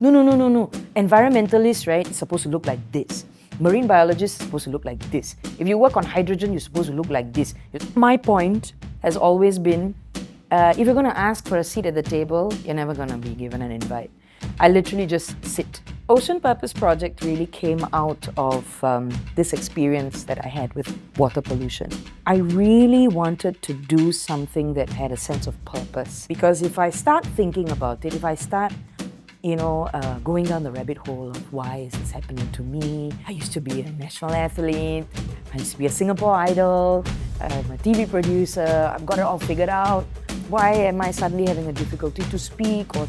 No, no, no, no, no. Environmentalist, right, is supposed to look like this. Marine biologist is supposed to look like this. If you work on hydrogen, you're supposed to look like this. My point has always been, if you're going to ask for a seat at the table, you're never going to be given an invite. I literally just sit. Ocean Purpose Project really came out of this experience that I had with water pollution. I really wanted to do something that had a sense of purpose. Because if I start thinking about it, if I start going down the rabbit hole of why is this happening to me? I used to be a national athlete. I used to be a Singapore Idol. I'm a TV producer. I've got it all figured out. Why am I suddenly having a difficulty to speak or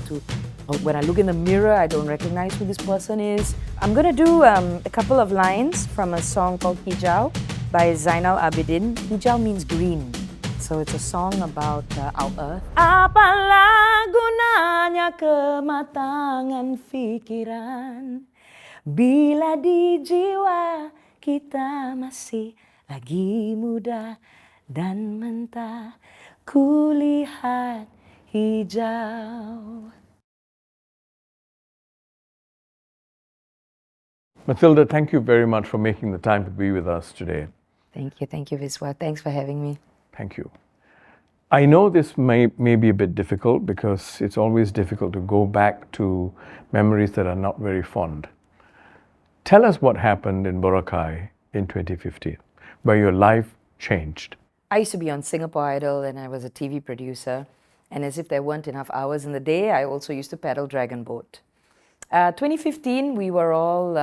when I look in the mirror, I don't recognize who this person is? I'm going to do a couple of lines from a song called Hijau by Zainal Abidin. Hijau means green. So it's a song about our earth. Apalah gunanya kematangan pikiran bila di jiwa kita masih lagi muda dan mentah kulihat hijau. Mathilda, thank you very much for making the time to be with us today. Thank you, Viswa. Thanks for having me. Thank you. I know this may be a bit difficult because it's always difficult to go back to memories that are not very fond. Tell us what happened in Boracay in 2015, where your life changed. I used to be on Singapore Idol and I was a TV producer. And as if there weren't enough hours in the day, I also used to paddle dragon boat. 2015, we were all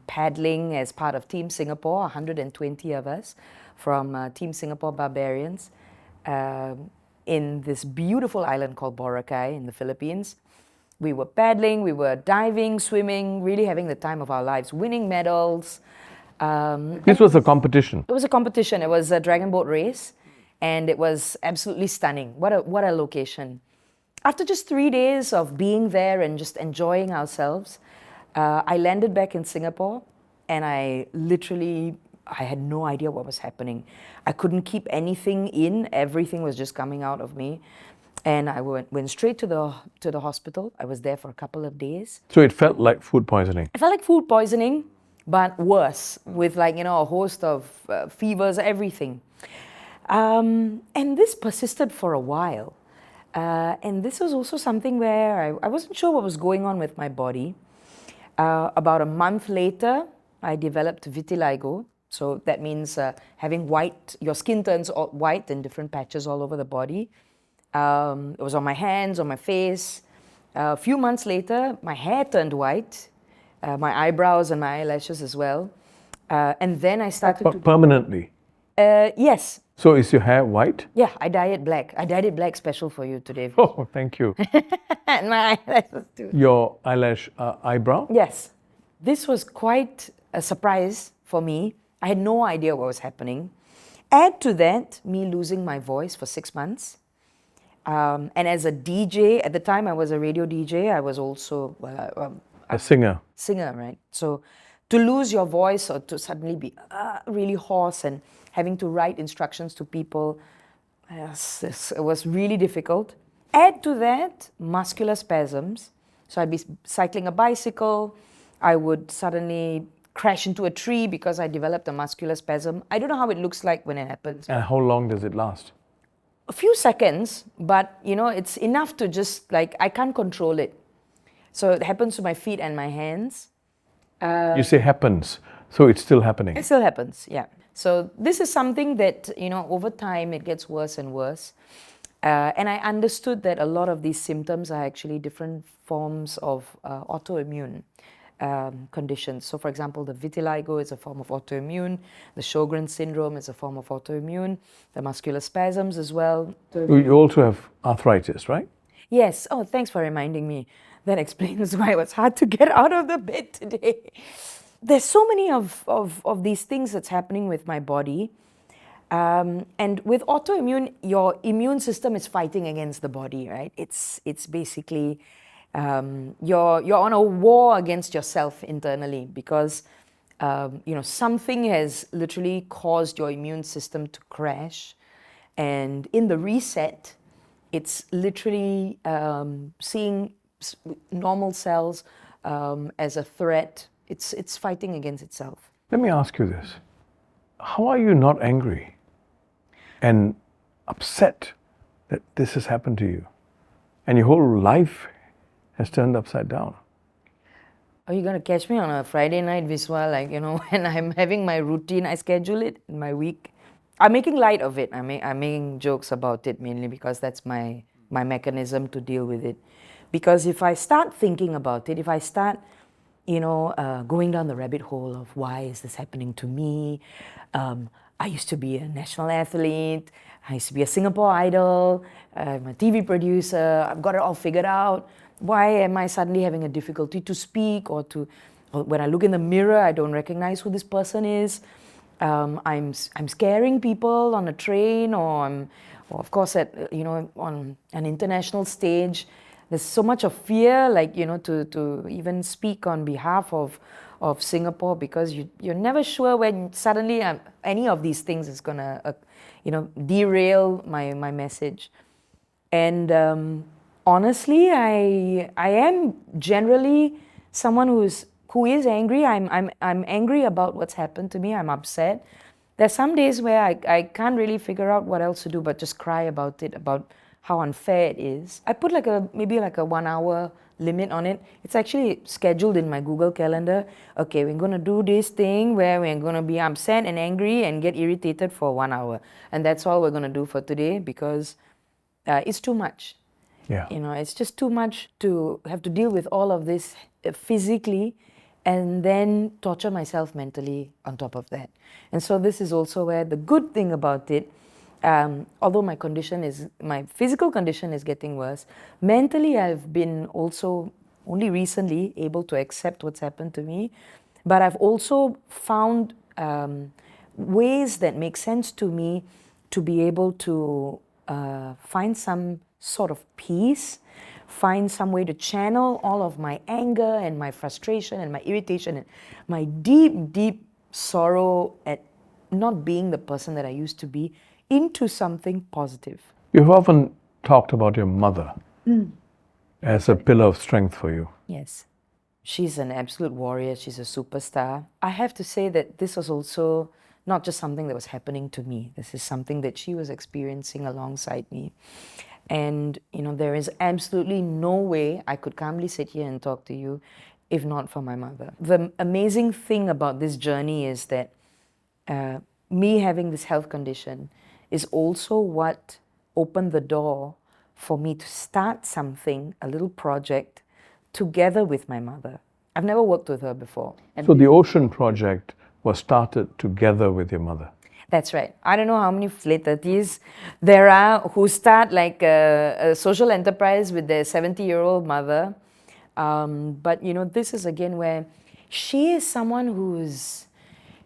paddling as part of Team Singapore, 120 of us from Team Singapore Barbarians in this beautiful island called Boracay in the Philippines. We were paddling, we were diving, swimming, really having the time of our lives, winning medals. This was a competition. It was a competition. It was a dragon boat race, and it was absolutely stunning. What a location. After just 3 days of being there and just enjoying ourselves, I landed back in Singapore, and I had no idea what was happening. I couldn't keep anything in. Everything was just coming out of me. And I went straight to the hospital. I was there for a couple of days. So it felt like food poisoning? It felt like food poisoning, but worse, with a host of fevers, everything. And this persisted for a while. And this was also something where I wasn't sure what was going on with my body. About a month later, I developed vitiligo. So that means having your skin turns white in different patches all over the body. It was on my hands, on my face. A few months later, my hair turned white, my eyebrows and my eyelashes as well. And then I started to... Permanently? Yes. So is your hair white? Yeah, I dye it black. I dyed it black special for you today. Oh, thank you. And my eyelashes too. Your eyebrow? Yes. This was quite a surprise for me. I had no idea what was happening. Add to that, me losing my voice for 6 months. And as a DJ, at the time I was a radio DJ, I was also a singer. Singer, right? So to lose your voice or to suddenly be really hoarse and having to write instructions to people, it was really difficult. Add to that muscular spasms. So I'd be cycling a bicycle, I would suddenly crash into a tree because I developed a muscular spasm. I don't know how it looks like when it happens. And how long does it last? A few seconds, but it's enough to just I can't control it. So it happens to my feet and my hands. You say happens, so it's still happening. It still happens, yeah. So this is something that, over time it gets worse and worse. And I understood that a lot of these symptoms are actually different forms of autoimmune conditions. So for example, the vitiligo is a form of autoimmune, the Sjogren's syndrome is a form of autoimmune, the muscular spasms as well. You also have arthritis, right? Yes. Oh, thanks for reminding me. That explains why it was hard to get out of the bed today. There's so many of these things that's happening with my body. And with autoimmune, your immune system is fighting against the body, right? It's basically... you're on a war against yourself internally because something has literally caused your immune system to crash, and in the reset, it's literally seeing normal cells as a threat. It's fighting against itself. Let me ask you this. How are you not angry and upset that this has happened to you and your whole life has turned upside down? Are you going to catch me on a Friday night, Viswa? Like, when I'm having my routine, I schedule it in my week. I'm making light of it. I'm making jokes about it mainly because that's my mechanism to deal with it. Because if I start thinking about it, if I start, going down the rabbit hole of why is this happening to me? I used to be a national athlete. I used to be a Singapore Idol. I'm a TV producer. I've got it all figured out. Why am I suddenly having a difficulty to speak or when I look in the mirror, I don't recognize who this person is? I'm scaring people on a train or of course on an international stage. There's so much of fear, to even speak on behalf of Singapore, because you're never sure when suddenly any of these things is gonna derail my message. And honestly, I am generally someone who is angry. I'm angry about what's happened to me. I'm upset. There's some days where I can't really figure out what else to do but just cry about it, about how unfair it is. I put maybe a 1 hour limit on it. It's actually scheduled in my Google Calendar. Okay, we're going to do this thing where we're going to be upset and angry and get irritated for 1 hour. And that's all we're going to do for today, because it's too much. Yeah. It's just too much to have to deal with all of this physically and then torture myself mentally on top of that. And so this is also where the good thing about it, although my physical condition is getting worse, mentally I've been also only recently able to accept what's happened to me. But I've also found ways that make sense to me to be able to find some sort of peace, find some way to channel all of my anger and my frustration and my irritation and my deep, deep sorrow at not being the person that I used to be into something positive. You've often talked about your mother as a pillar of strength for you. Yes. She's an absolute warrior. She's a superstar. I have to say that this was also not just something that was happening to me. This is something that she was experiencing alongside me. And, there is absolutely no way I could calmly sit here and talk to you if not for my mother. The amazing thing about this journey is that me having this health condition is also what opened the door for me to start something, a little project, together with my mother. I've never worked with her before. So the Ocean Project was started together with your mother. That's right. I don't know how many late 30s there are who start like a social enterprise with their 70-year-old mother. But, this is again where she is someone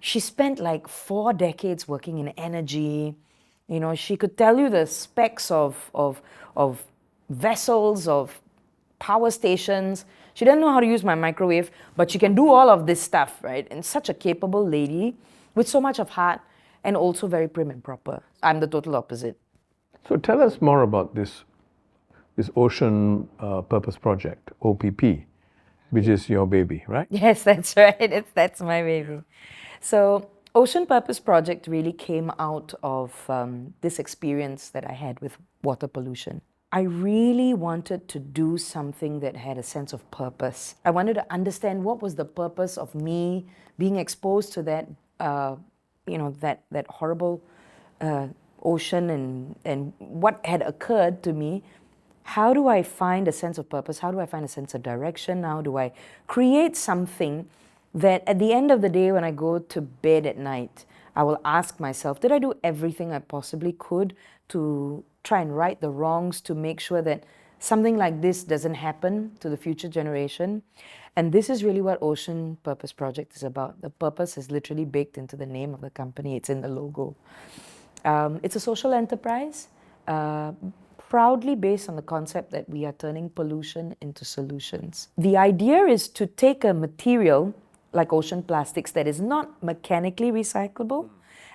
she spent like 4 decades working in energy. She could tell you the specs of vessels, of power stations. She doesn't know how to use my microwave, but she can do all of this stuff, right? And such a capable lady with so much of heart, and also very prim and proper. I'm the total opposite. So tell us more about this Ocean Purpose Project, OPP, which is your baby, right? Yes, that's right. That's my baby. So Ocean Purpose Project really came out of this experience that I had with water pollution. I really wanted to do something that had a sense of purpose. I wanted to understand what was the purpose of me being exposed to that that horrible ocean and what had occurred to me. How do I find a sense of purpose? How do I find a sense of direction? How do I create something that at the end of the day, when I go to bed at night, I will ask myself, did I do everything I possibly could to try and right the wrongs, to make sure that something like this doesn't happen to the future generation? And this is really what Ocean Purpose Project is about. The purpose is literally baked into the name of the company. It's in the logo. It's a social enterprise, proudly based on the concept that we are turning pollution into solutions. The idea is to take a material like ocean plastics that is not mechanically recyclable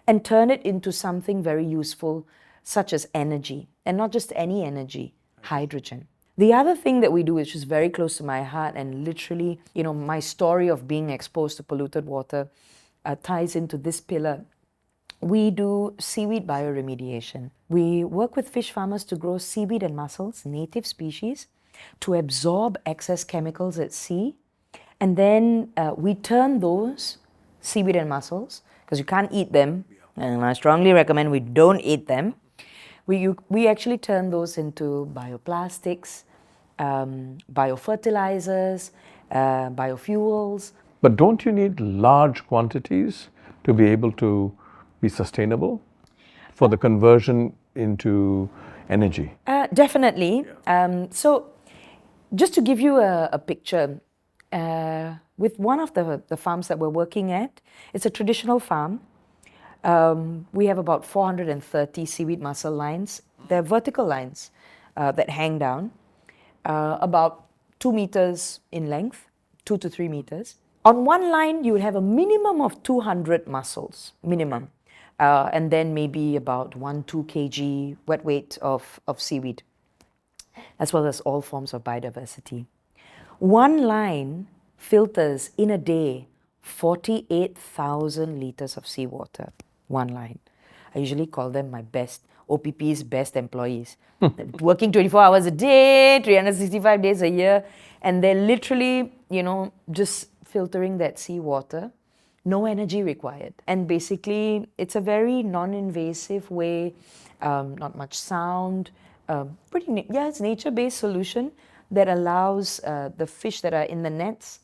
and turn it into something very useful, such as energy. And not just any energy, hydrogen. The other thing that we do, which is very close to my heart, and literally, my story of being exposed to polluted water ties into this pillar. We do seaweed bioremediation. We work with fish farmers to grow seaweed and mussels, native species, to absorb excess chemicals at sea. And then we turn those seaweed and mussels, because you can't eat them, and I strongly recommend we don't eat them. We actually turn those into bioplastics, biofertilizers, biofuels. But don't you need large quantities to be able to be sustainable for the conversion into energy? Definitely. So just to give you a picture, with one of the farms that we're working at, it's a traditional farm. We have about 430 seaweed mussel lines. They're vertical lines that hang down, about 2 meters in length, 2 to 3 meters. On one line, you would have a minimum of 200 mussels, minimum. And then maybe about 1-2 kg wet weight of seaweed, as well as all forms of biodiversity. One line filters in a day 48,000 liters of seawater. One line. I usually call them my best, OPP's best employees. Working 24 hours a day, 365 days a year, and they're literally, just filtering that seawater. No energy required. And basically, it's a very non-invasive way, not much sound, it's nature-based solution that allows the fish that are in the nets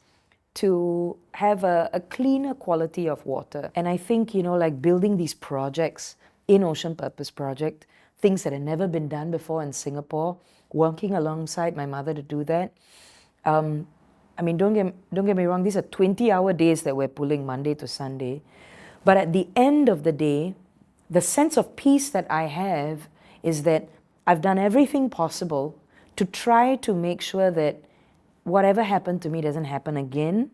to have a cleaner quality of water. And I think, like building these projects in Ocean Purpose Project, things that had never been done before in Singapore, working alongside my mother to do that. Don't get me wrong, these are 20-hour days that we're pulling Monday to Sunday. But at the end of the day, the sense of peace that I have is that I've done everything possible to try to make sure that whatever happened to me doesn't happen again,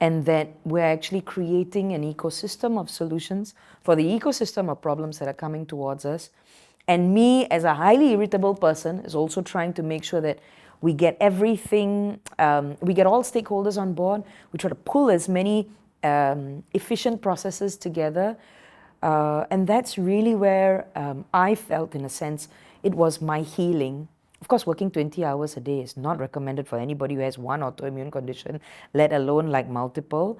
and that we're actually creating an ecosystem of solutions for the ecosystem of problems that are coming towards us. And me, as a highly irritable person, is also trying to make sure that we get everything, we get all stakeholders on board. We try to pull as many efficient processes together. And that's really where I felt, in a sense, it was my healing. Of course, working 20 hours a day is not recommended for anybody who has one autoimmune condition, let alone like multiple.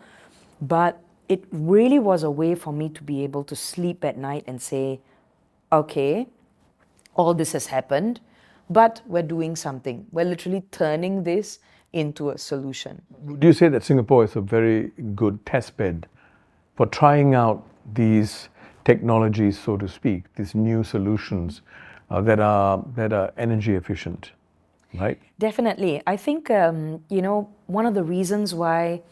But it really was a way for me to be able to sleep at night and say, okay, all this has happened, but we're doing something. We're literally turning this into a solution. Do you say that Singapore is a very good test bed for trying out these technologies, so to speak, these new solutions that are energy efficient, right? Definitely. I think, one of the reasons why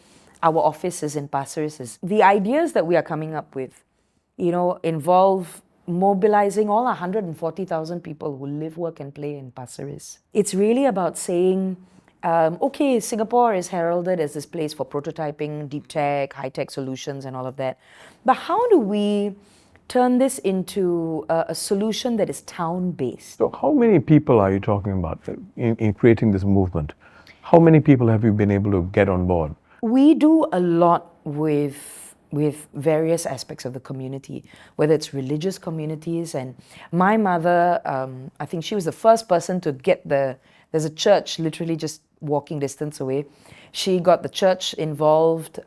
our office is in Pasir Ris is the ideas that we are coming up with, involve mobilizing all 140,000 people who live, work, and play in Pasir Ris. It's really about saying, okay, Singapore is heralded as this place for prototyping, deep tech, high-tech solutions and all of that. But how do we turn this into a solution that is town-based? So how many people are you talking about in creating this movement? How many people have you been able to get on board? We do a lot with various aspects of the community, whether it's religious communities. And my mother, I think she was the first person to get there's a church literally just walking distance away. She got the church involved.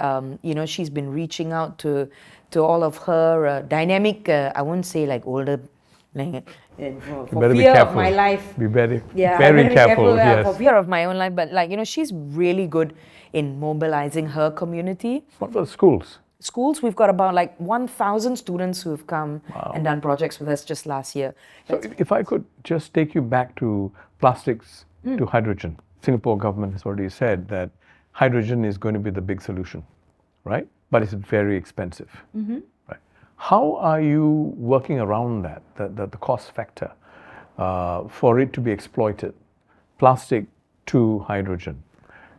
She's been reaching out to all of her dynamic, I wouldn't say like older, for fear of my life. Be very, Yeah, very careful. Yes. For fear of my own life. But she's really good in mobilizing her community. What about schools? Schools, we've got about 1,000 students who have come and done projects with us just last year. So if I could just take you back to plastics to hydrogen. Singapore government has already said that hydrogen is going to be the big solution, right? But it's very expensive. Right? How are you working around that, the cost factor, for it to be exploited, plastic to hydrogen?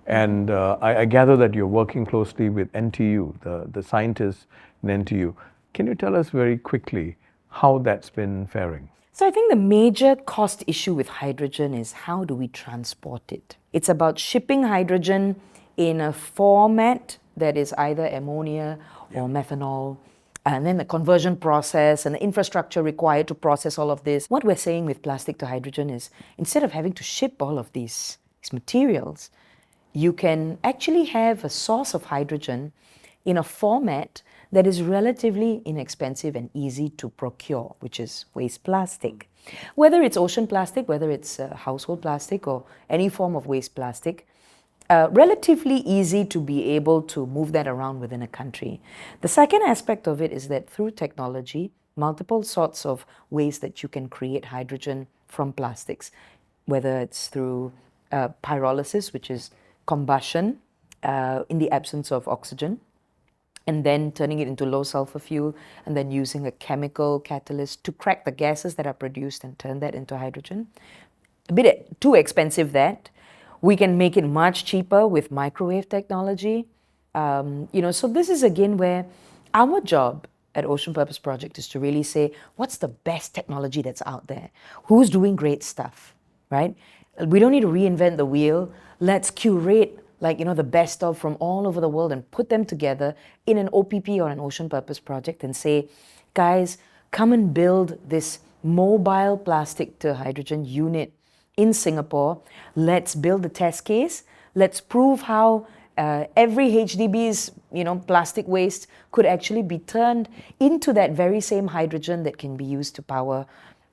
And I gather that you're working closely with NTU, the scientists in NTU. Can you tell us very quickly how that's been faring? So I think the major cost issue with hydrogen is how do we transport it? It's about shipping hydrogen in a format that is either ammonia or methanol, and then the conversion process and the infrastructure required to process all of this. What we're saying with plastic to hydrogen is instead of having to ship all of these materials, you can actually have a source of hydrogen in a format that is relatively inexpensive and easy to procure, which is waste plastic. Whether it's ocean plastic, whether it's household plastic or any form of waste plastic, relatively easy to be able to move that around within a country. The second aspect of it is that through technology, multiple sorts of ways that you can create hydrogen from plastics, whether it's through pyrolysis, which is combustion in the absence of oxygen, and then turning it into low sulfur fuel, and then using a chemical catalyst to crack the gases that are produced and turn that into hydrogen. A bit too expensive that. We can make it much cheaper with microwave technology. So this is again where our job at Ocean Purpose Project is to really say, what's the best technology that's out there? Who's doing great stuff, right? We don't need to reinvent the wheel. Let's curate the best of from all over the world and put them together in an OPP or an Ocean Purpose project and say, guys, come and build this mobile plastic to hydrogen unit in Singapore. Let's build the test case. Let's prove how every HDB's plastic waste could actually be turned into that very same hydrogen that can be used to power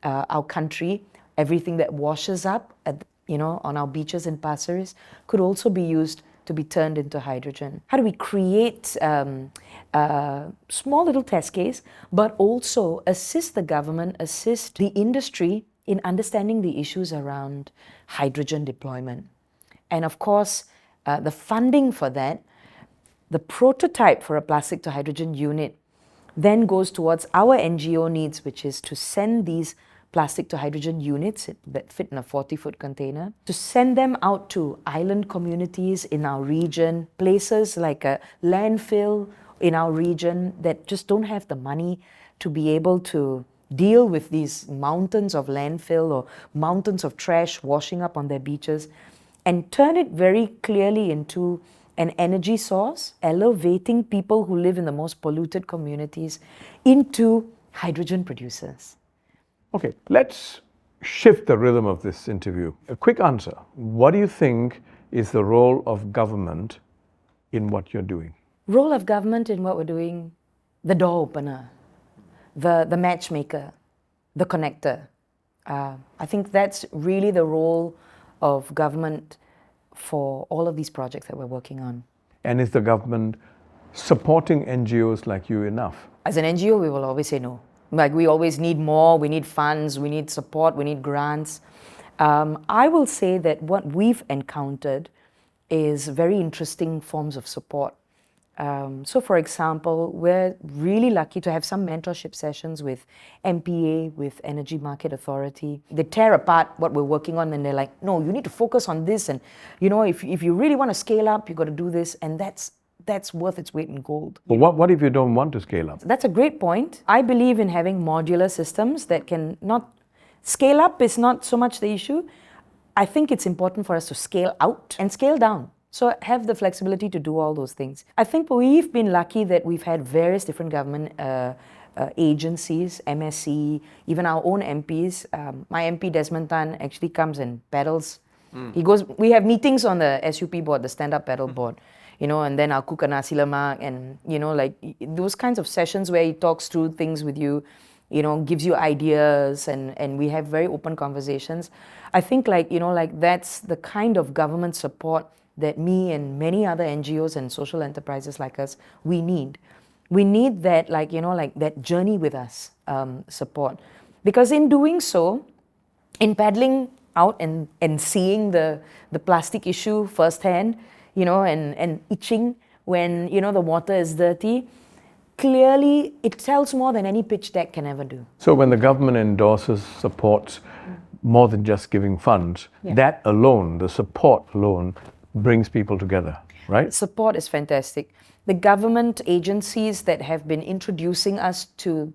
our country. Everything that washes up on our beaches in Pasir Ris could also be used to be turned into hydrogen. How do we create a small little test case, but also assist the government, assist the industry in understanding the issues around hydrogen deployment? And of course, the funding for that, the prototype for a plastic to hydrogen unit then goes towards our NGO needs, which is to send these plastic to hydrogen units that fit in a 40-foot container, to send them out to island communities in our region, places like a landfill in our region that just don't have the money to be able to deal with these mountains of landfill or mountains of trash washing up on their beaches, and turn it very clearly into an energy source, elevating people who live in the most polluted communities into hydrogen producers. Okay, let's shift the rhythm of this interview. A quick answer. What do you think is the role of government in what you're doing? Role of government in what we're doing, the door opener, the matchmaker, the connector. I think that's really the role of government for all of these projects that we're working on. And is the government supporting NGOs like you enough? As an NGO, we will always say no. We always need more, we need funds, we need support, we need grants. I will say that what we've encountered is very interesting forms of support. So for example, we're really lucky to have some mentorship sessions with MPA, with Energy Market Authority. They tear apart what we're working on and they're like, no, you need to focus on this, and if you really want to scale up, you've got to do this, and that's worth its weight in gold. But what if you don't want to scale up? That's a great point. I believe in having modular systems that can not scale up is not so much the issue. I think it's important for us to scale out and scale down. So have the flexibility to do all those things. I think we've been lucky that we've had various different government agencies, MSC, even our own MPs. My MP Desmond Tan actually comes and paddles. He goes. We have meetings on the SUP board, the stand-up paddle board. And then Aku Kena Sila Mak, and those kinds of sessions where he talks through things with you, gives you ideas, and we have very open conversations. I think that's the kind of government support that me and many other NGOs and social enterprises like us, we need. We need that, that journey with us support. Because in doing so, in paddling out and seeing the plastic issue firsthand, and itching when, the water is dirty, clearly it tells more than any pitch deck can ever do. So when the government endorses, supports more than just giving funds, that alone, the support alone, brings people together, right? Support is fantastic. The government agencies that have been introducing us to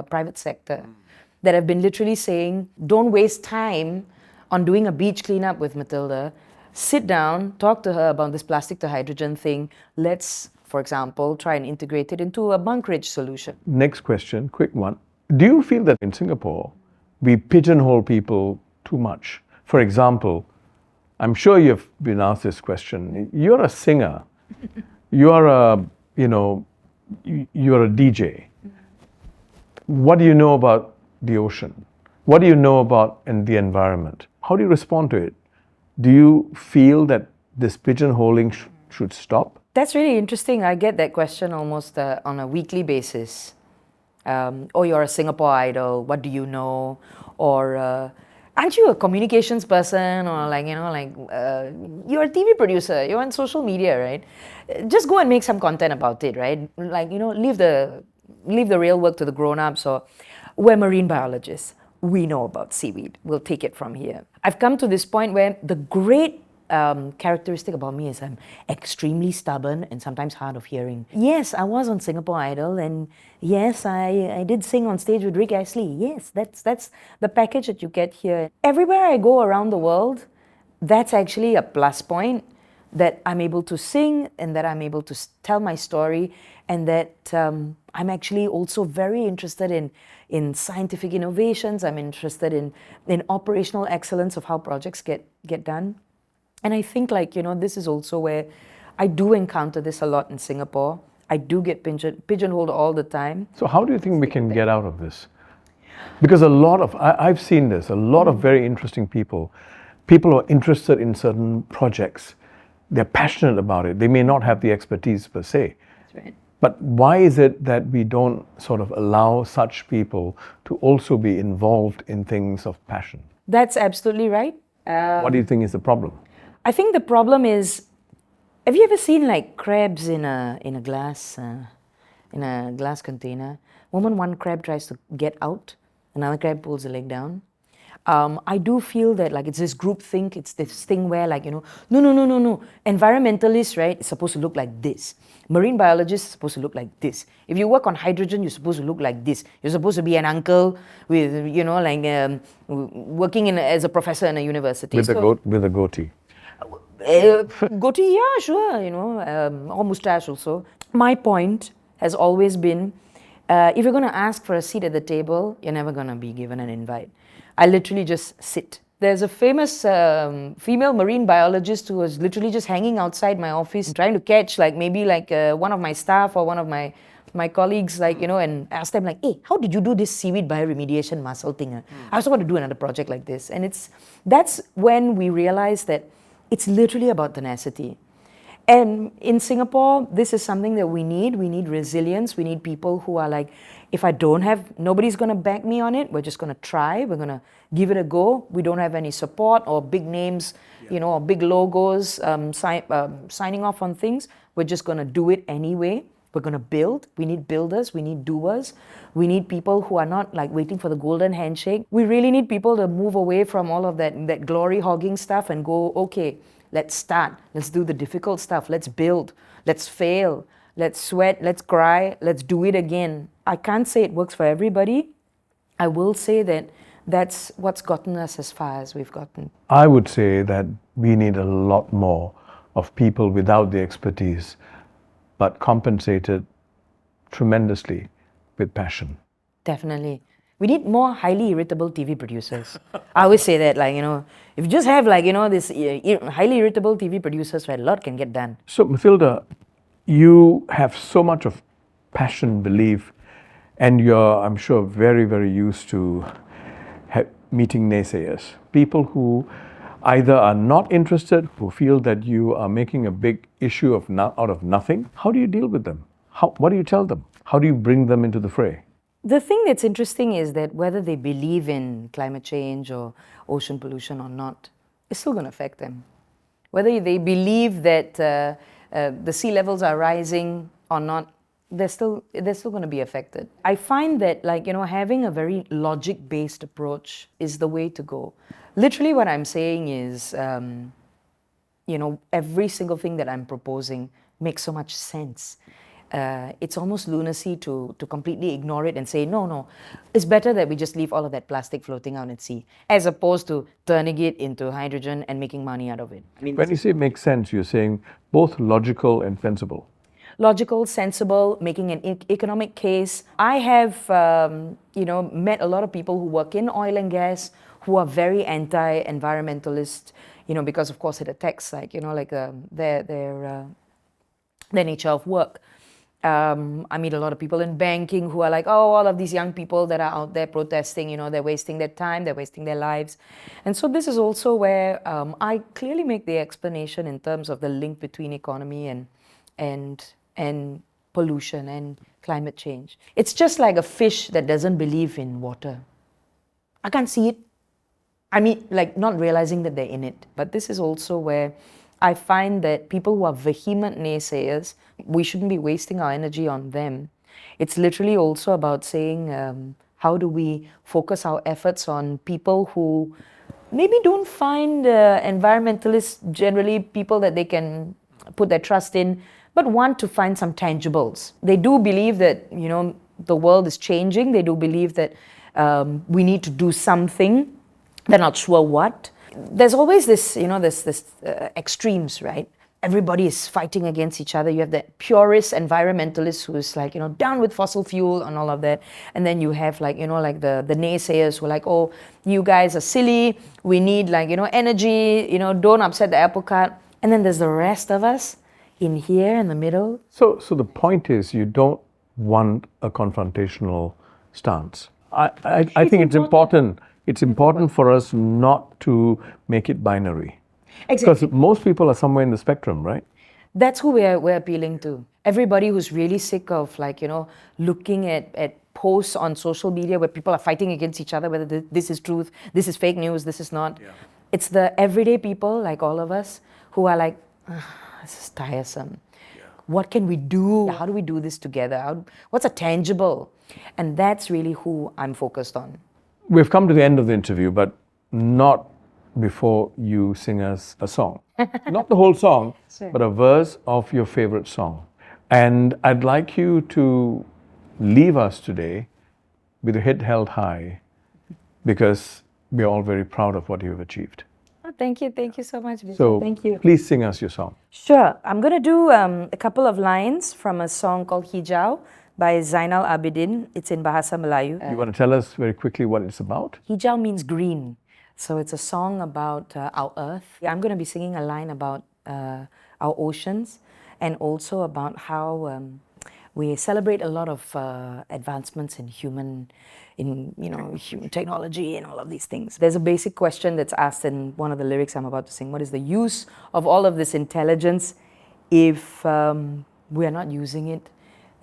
private sector, that have been literally saying, don't waste time on doing a beach cleanup with Mathilda. Sit down, talk to her about this plastic to hydrogen thing. Let's, for example, try and integrate it into a bunkage solution. Next question, quick one. Do you feel that in Singapore, we pigeonhole people too much? For example, I'm sure you've been asked this question. You're a singer. You're a, you're a DJ. What do you know about the ocean? What do you know about the environment? How do you respond to it? Do you feel that this pigeonholing should stop? That's really interesting. I get that question almost on a weekly basis. Oh, you're a Singapore Idol. What do you know? Or aren't you a communications person? Or you're a TV producer. You're on social media, right? Just go and make some content about it, right? Leave the real work to the grown-ups. Or we're marine biologists. We know about seaweed. We'll take it from here. I've come to this point where the great characteristic about me is I'm extremely stubborn and sometimes hard of hearing. Yes, I was on Singapore Idol, and yes, I did sing on stage with Rick Astley. Yes, that's the package that you get here. Everywhere I go around the world, that's actually a plus point, that I'm able to sing and that I'm able to tell my story, and that I'm actually also very interested in scientific innovations. I'm interested in operational excellence of how projects get done. And I think this is also where I do encounter this a lot in Singapore. I do get pigeonholed all the time. So how do you think we can get out of this? Because I've seen this, a lot of very interesting people who are interested in certain projects. They're passionate about it. They may not have the expertise per se. That's right. But why is it that we don't sort of allow such people to also be involved in things of passion? That's absolutely right. What do you think is the problem? I think the problem is, have you ever seen crabs in a glass container? When one crab tries to get out, another crab pulls the leg down. I do feel that it's this group think, it's this thing where no. Environmentalists, right, it's supposed to look like this. Marine biologists are supposed to look like this. If you work on hydrogen, you're supposed to look like this. You're supposed to be an uncle with, working as a professor in a university. With a goatee. Goatee, yeah, sure, or mustache also. My point has always been, if you're going to ask for a seat at the table, you're never going to be given an invite. I literally just sit. There's a famous female marine biologist who was literally just hanging outside my office trying to catch one of my staff or one of my colleagues, and ask them hey, how did you do this seaweed bioremediation mussel thing? I also want to do another project like this. And that's when we realized that it's literally about tenacity. And in Singapore, this is something that we need. We need resilience. We need people who are if I don't have, nobody's going to back me on it. We're just going to try. We're going to give it a go. We don't have any support or big names, or big logos signing off on things. We're just going to do it anyway. We're going to build. We need builders. We need doers. We need people who are not waiting for the golden handshake. We really need people to move away from all of that glory hogging stuff and go, okay, let's start. Let's do the difficult stuff. Let's build. Let's fail. Let's sweat. Let's cry. Let's do it again. I can't say it works for everybody. I will say that that's what's gotten us as far as we've gotten. I would say that we need a lot more of people without the expertise, but compensated tremendously with passion. Definitely. We need more highly irritable TV producers. I always say that, if you just have, this highly irritable TV producers, right, a lot can get done. So, Mathilda, you have so much of passion, belief, and you're, I'm sure, very, very used to meeting naysayers. People who either are not interested, who feel that you are making a big issue out of nothing. How do you deal with them? What do you tell them? How do you bring them into the fray? The thing that's interesting is that whether they believe in climate change or ocean pollution or not, it's still going to affect them. Whether they believe that the sea levels are rising or not, they're still going to be affected. I find that having a very logic-based approach is the way to go. Literally what I'm saying is, every single thing that I'm proposing makes so much sense. it's almost lunacy to completely ignore it and say, no, it's better that we just leave all of that plastic floating out at sea, as opposed to turning it into hydrogen and making money out of it. I mean, When you say makes sense, you're saying both logical and sensible. logical, sensible, making an economic case. I have, met a lot of people who work in oil and gas who are very anti-environmentalist, because of course it attacks, their nature of work. I meet a lot of people in banking who are like, oh, all of these young people that are out there protesting, they're wasting their time, they're wasting their lives. And so this is also where I clearly make the explanation in terms of the link between economy and pollution and climate change. It's just like a fish that doesn't believe in water. I can't see it. I mean, like not realizing that they're in it. But this is also where I find that people who are vehement naysayers, we shouldn't be wasting our energy on them. It's literally also about saying, how do we focus our efforts on people who maybe don't find environmentalists generally people that they can put their trust in, but want to find some tangibles. They do believe that, the world is changing. They do believe that we need to do something. They're not sure what. There's always this, this extremes, right? Everybody is fighting against each other. You have that purist environmentalist who is like, down with fossil fuel and all of that. And then you have like, the naysayers who are like, oh, you guys are silly. We need energy, don't upset the apple cart. And then there's the rest of us in here in the middle. So the point is, you don't want a confrontational stance. I think it's important. It's important for us not to make it binary. Exactly. Because most people are somewhere in the spectrum, right? That's who we're appealing to. Everybody who's really sick of looking at posts on social media where people are fighting against each other, whether this is truth, this is fake news, this is not. Yeah. It's the everyday people like all of us who are like, this is tiresome. Yeah. What can we do? How do we do this together? What's a tangible? And that's really who I'm focused on. We've come to the end of the interview, but not before you sing us a song. Not the whole song, sure, but a verse of your favorite song. And I'd like you to leave us today with your head held high, because we're all very proud of what you've achieved. Oh, thank you so much, Vijay. So thank you. Please sing us your song. Sure. I'm going to do a couple of lines from a song called Hijau by Zainal Abidin. It's in Bahasa Melayu. You want to tell us very quickly what it's about? Hijau means green. So it's a song about our earth. I'm going to be singing a line about our oceans, and also about how we celebrate a lot of advancements in human technology and all of these things. There's a basic question that's asked in one of the lyrics I'm about to sing. What is the use of all of this intelligence if we are not using it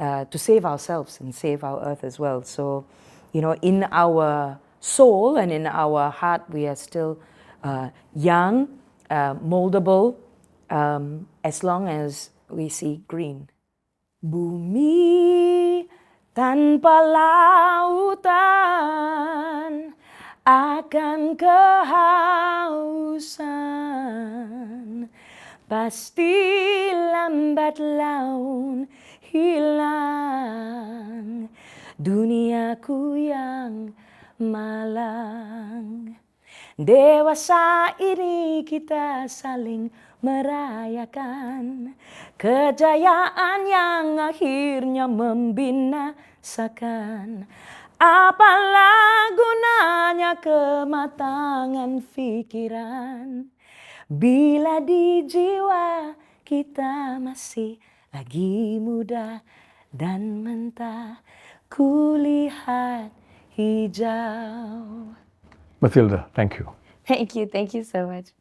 to save ourselves and save our earth as well? So, in our soul and in our heart, we are still young, moldable, as long as we see green. Bumi tanpa lautan akan kehausan, pasti lambat laun hilang duniaku yang malang. Dewasa ini kita saling merayakan kejayaan yang akhirnya membinasakan. Apalah gunanya kematangan pikiran bila di jiwa kita masih lagi muda dan mentah, kulihat hijau. Mathilda, thank you. Thank you so much.